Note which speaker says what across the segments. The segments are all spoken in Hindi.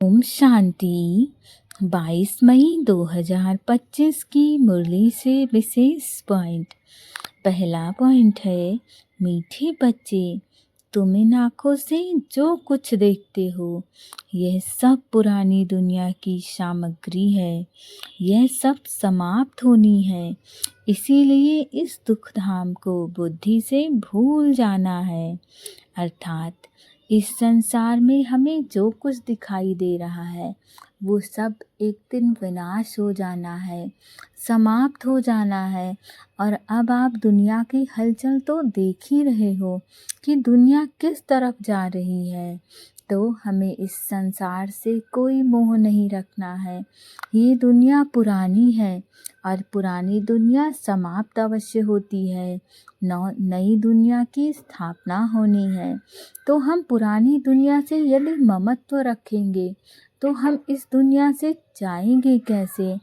Speaker 1: ओम शांति। 22 मई 2025 की मुरली से विशेष पॉइंट। पहला पॉइंट है, मीठे बच्चे, तुम इन आँखों से जो कुछ देखते हो यह सब पुरानी दुनिया की सामग्री है। यह सब समाप्त होनी है, इसीलिए इस दुख धाम को बुद्धि से भूल जाना है। अर्थात इस संसार में हमें जो कुछ दिखाई दे रहा है वो सब एक दिन विनाश हो जाना है, समाप्त हो जाना है। और अब आप दुनिया की हलचल तो देख ही रहे हो कि दुनिया किस तरफ जा रही है। तो हमें इस संसार से कोई मोह नहीं रखना है। ये दुनिया पुरानी है और पुरानी दुनिया समाप्त अवश्य होती है। नई दुनिया की स्थापना होनी है। तो हम पुरानी दुनिया से यदि ममत्व रखेंगे तो हम इस दुनिया से जाएंगे कैसे?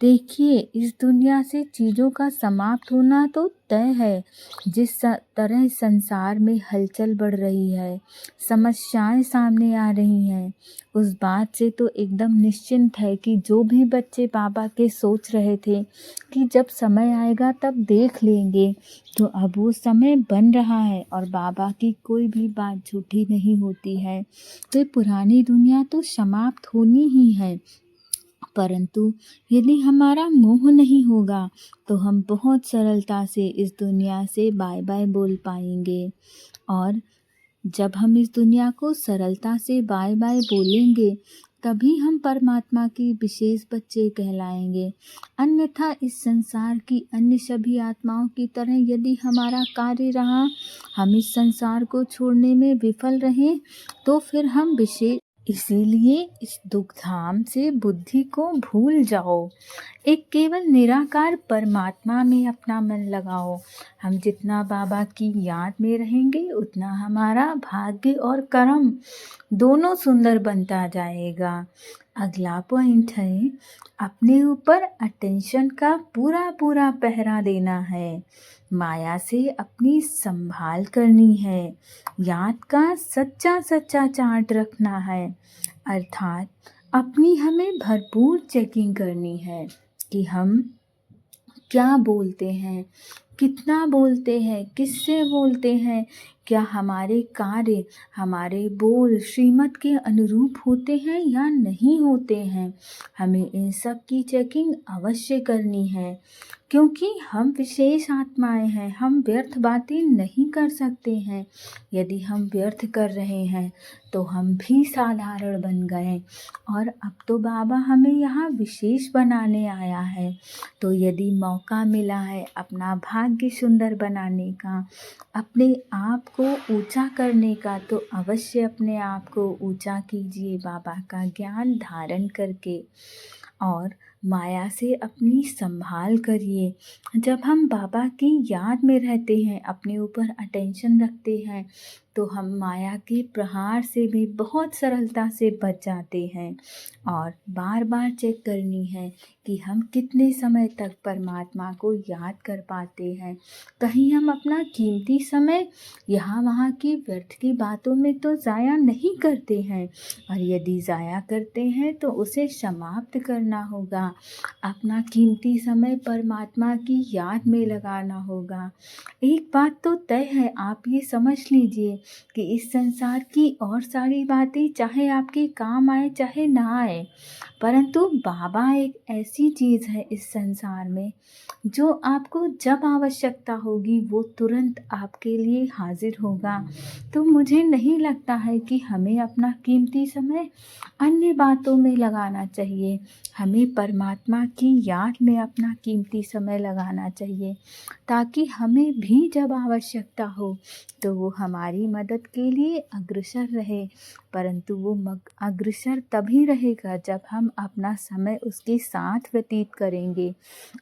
Speaker 1: देखिए, इस दुनिया से चीज़ों का समाप्त होना तो तय है। जिस तरह संसार में हलचल बढ़ रही है, समस्याएं सामने आ रही हैं, उस बात से तो एकदम निश्चिंत है कि जो भी बच्चे बाबा के सोच रहे थे कि जब समय आएगा तब देख लेंगे, तो अब वो समय बन रहा है और बाबा की कोई भी बात झूठी नहीं होती है। तो पुरानी दुनिया तो समाप्त होनी ही है, परंतु यदि हमारा मोह नहीं होगा तो हम बहुत सरलता से इस दुनिया से बाय बाय बोल पाएंगे। और जब हम इस दुनिया को सरलता से बाय बाय बोलेंगे तभी हम परमात्मा की विशेष बच्चे कहलाएंगे। अन्यथा इस संसार की अन्य सभी आत्माओं की तरह यदि हमारा कार्य रहा, हम इस संसार को छोड़ने में विफल रहे, तो फिर हम विशेष इसीलिए इस दुखधाम से बुद्धि को भूल जाओ। एक केवल निराकार परमात्मा में अपना मन लगाओ। हम जितना बाबा की याद में रहेंगे उतना हमारा भाग्य और कर्म दोनों सुंदर बनता जाएगा। अगला पॉइंट है, अपने ऊपर अटेंशन का पूरा पूरा पहरा देना है। माया से अपनी संभाल करनी है। याद का सच्चा सच्चा चार्ट रखना है। अर्थात अपनी हमें भरपूर चेकिंग करनी है कि हम क्या बोलते हैं, कितना बोलते हैं, किससे बोलते हैं, क्या हमारे कार्य, हमारे बोल श्रीमत के अनुरूप होते हैं या नहीं होते हैं। हमें इन सब की चेकिंग अवश्य करनी है, क्योंकि हम विशेष आत्माएं हैं। हम व्यर्थ बातें नहीं कर सकते हैं। यदि हम व्यर्थ कर रहे हैं तो हम भी साधारण बन गए, और अब तो बाबा हमें यहाँ विशेष बनाने आया है। तो यदि मौका मिला है अपना भाग्य सुंदर बनाने का, अपने आप को ऊंचा करने का, तो अवश्य अपने आप को ऊंचा कीजिए बाबा का ज्ञान धारण करके, और माया से अपनी संभाल करिए। जब हम बाबा की याद में रहते हैं, अपने ऊपर अटेंशन रखते हैं, तो हम माया के प्रहार से भी बहुत सरलता से बच जाते हैं। और बार बार चेक करनी है कि हम कितने समय तक परमात्मा को याद कर पाते हैं। कहीं हम अपना कीमती समय यहाँ वहाँ की व्यर्थ की बातों में तो ज़ाया नहीं करते हैं, और यदि ज़ाया करते हैं तो उसे समाप्त करना होगा। अपना कीमती समय परमात्मा की याद में लगाना होगा। एक बात तो तय है, आप ये समझ लीजिए कि इस संसार की और सारी बातें चाहे आपके काम आए चाहे ना आए, परंतु बाबा एक ऐसी चीज़ है इस संसार में जो आपको जब आवश्यकता होगी वो तुरंत आपके लिए हाजिर होगा। तो मुझे नहीं लगता है कि हमें अपना कीमती समय अन्य बातों में लगाना चाहिए। हमें परमात्मा की याद में अपना कीमती समय लगाना चाहिए, ताकि हमें भी जब आवश्यकता हो तो वो हमारी मदद के लिए अग्रसर रहे। परंतु वो अग्रसर तभी रहेगा जब हम अपना समय उसके साथ व्यतीत करेंगे।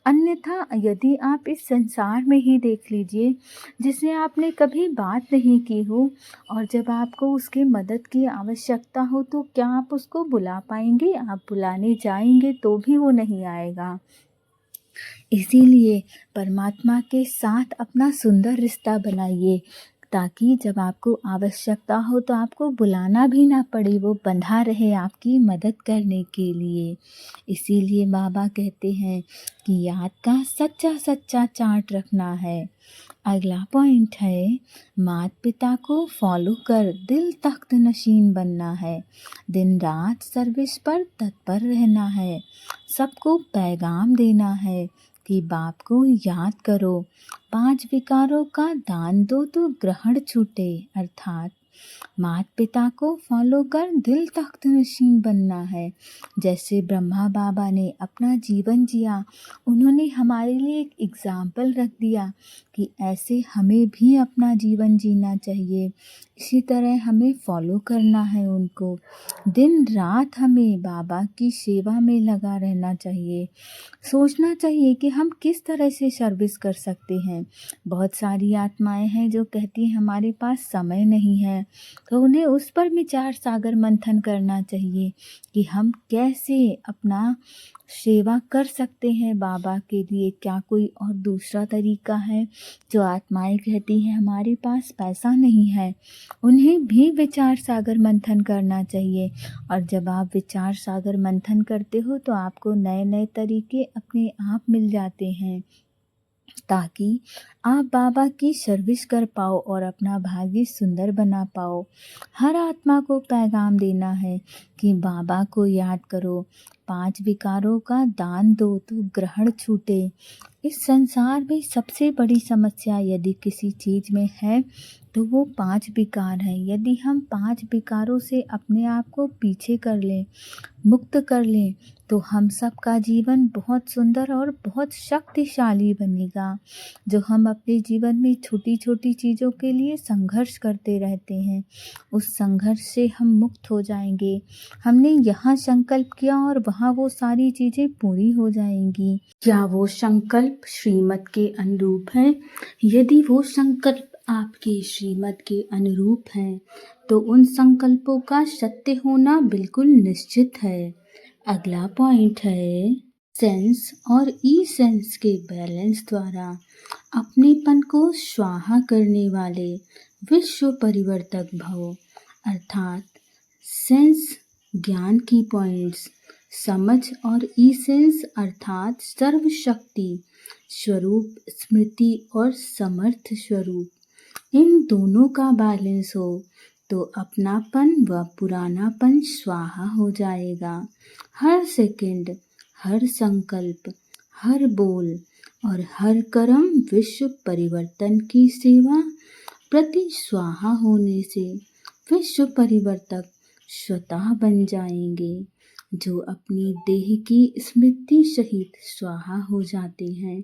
Speaker 1: अन्यथा यदि आप इस संसार में ही देख लीजिए जिसे आपने कभी बात नहीं की हो, और जब आपको उसके मदद की आवश्यकता हो तो क्या आप उसको बुला पाएंगे? आप बुलाने जाएंगे तो भी वो नहीं आएगा। इसीलिए परमात्मा के साथ अपना सुंदर रिश्ता बनाइए, ताकि जब आपको आवश्यकता हो तो आपको बुलाना भी ना पड़े, वो बंधा रहे आपकी मदद करने के लिए। इसीलिए बाबा कहते हैं कि याद का सच्चा सच्चा चार्ट रखना है। अगला पॉइंट है, माता पिता को फॉलो कर दिल तख्त नशीन बनना है। दिन रात सर्विस पर तत्पर रहना है। सबको पैगाम देना है कि बाप को याद करो। 5 विकारों का दान दो तो ग्रहण छूटे, अर्थात माता पिता को फॉलो कर दिल तख्त नशीन बनना है। जैसे ब्रह्मा बाबा ने अपना जीवन जिया, उन्होंने हमारे लिए एक एग्जाम्पल रख दिया कि ऐसे हमें भी अपना जीवन जीना चाहिए। इसी तरह हमें फॉलो करना है उनको। दिन रात हमें बाबा की सेवा में लगा रहना चाहिए। सोचना चाहिए कि हम किस तरह से सर्विस कर सकते हैं। बहुत सारी आत्माएं हैं जो कहती हैं हमारे पास समय नहीं है, तो उन्हें उस पर विचार सागर मंथन करना चाहिए कि हम कैसे अपना सेवा कर सकते हैं बाबा के लिए। क्या कोई और दूसरा तरीका है? जो आत्माएं कहती हैं हमारे पास पैसा नहीं है, उन्हें भी विचार सागर मंथन करना चाहिए। और जब आप विचार सागर मंथन करते हो तो आपको नए नए तरीके अपने आप मिल जाते हैं, ताकि आप बाबा की सर्विस कर पाओ और अपना भाग्य सुंदर बना पाओ। हर आत्मा को पैगाम देना है कि बाबा को याद करो। 5 विकारों का दान दो तो ग्रहण छूटे। इस संसार में सबसे बड़ी समस्या यदि किसी चीज़ में है तो वो 5 विकार हैं। यदि हम 5 विकारों से अपने आप को पीछे कर लें, मुक्त कर लें, तो हम सबका जीवन बहुत सुंदर और बहुत शक्तिशाली बनेगा। जो हम अपने जीवन में छोटी छोटी चीज़ों के लिए संघर्ष करते रहते हैं, उस संघर्ष से हम मुक्त हो जाएंगे। हमने यहाँ संकल्प किया और वहाँ वो सारी चीज़ें पूरी हो जाएंगी। क्या वो संकल्प श्रीमत के अनुरूप है? यदि वो संकल्प आपके श्रीमत के अनुरूप हैं तो उन संकल्पों का सत्य होना बिल्कुल निश्चित है। अगला पॉइंट है, सेंस और ई सेंस के बैलेंस द्वारा अपनेपन को स्वाहा करने वाले विश्व परिवर्तक भव, अर्थात सेंस ज्ञान की पॉइंट्स, समझ और ई सेंस अर्थात सर्वशक्ति स्वरूप, स्मृति और समर्थ स्वरूप, इन दोनों का बैलेंस हो तो अपनापन व पुरानापन स्वाहा हो जाएगा। हर सेकंड, हर संकल्प, हर बोल और हर कर्म विश्व परिवर्तन की सेवा प्रति स्वाहा होने से विश्व परिवर्तक स्वतः बन जाएंगे। जो अपनी देह की स्मृति सहित स्वाहा हो जाते हैं,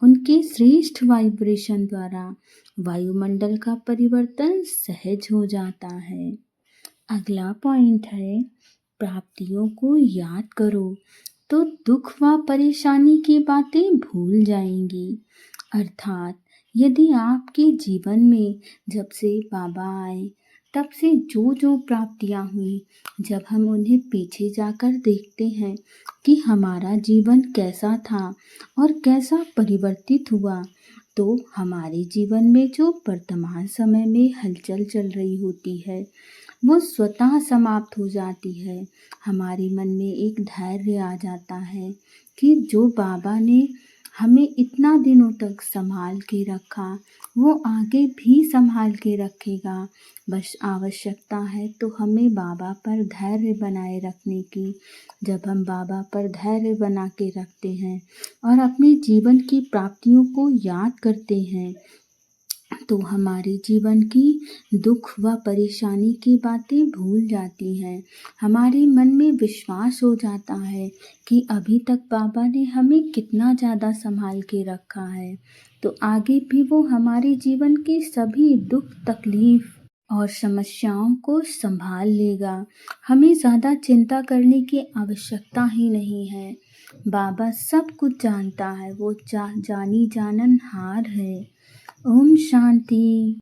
Speaker 1: उनके श्रेष्ठ वाइब्रेशन द्वारा वायुमंडल का परिवर्तन सहज हो जाता है। अगला पॉइंट है, प्राप्तियों को याद करो तो दुख व परेशानी की बातें भूल जाएंगी। अर्थात यदि आपके जीवन में जब से बाबा आए तब से जो जो प्राप्तियां हुई, जब हम उन्हें पीछे जाकर देखते हैं कि हमारा जीवन कैसा था और कैसा परिवर्तित हुआ, तो हमारे जीवन में जो वर्तमान समय में हलचल चल रही होती है वो स्वतः समाप्त हो जाती है। हमारे मन में एक धैर्य आ जाता है कि जो बाबा ने हमें इतना दिनों तक संभाल के रखा वो आगे भी संभाल के रखेगा। बस आवश्यकता है तो हमें बाबा पर धैर्य बनाए रखने की। जब हम बाबा पर धैर्य बना के रखते हैं और अपने जीवन की प्राप्तियों को याद करते हैं तो हमारे जीवन की दुख व परेशानी की बातें भूल जाती हैं। हमारे मन में विश्वास हो जाता है कि अभी तक बाबा ने हमें कितना ज़्यादा संभाल के रखा है, तो आगे भी वो हमारे जीवन के सभी दुख तकलीफ और समस्याओं को संभाल लेगा। हमें ज़्यादा चिंता करने की आवश्यकता ही नहीं है। बाबा सब कुछ जानता है, वो जानी जानन हार है। ओम शांति।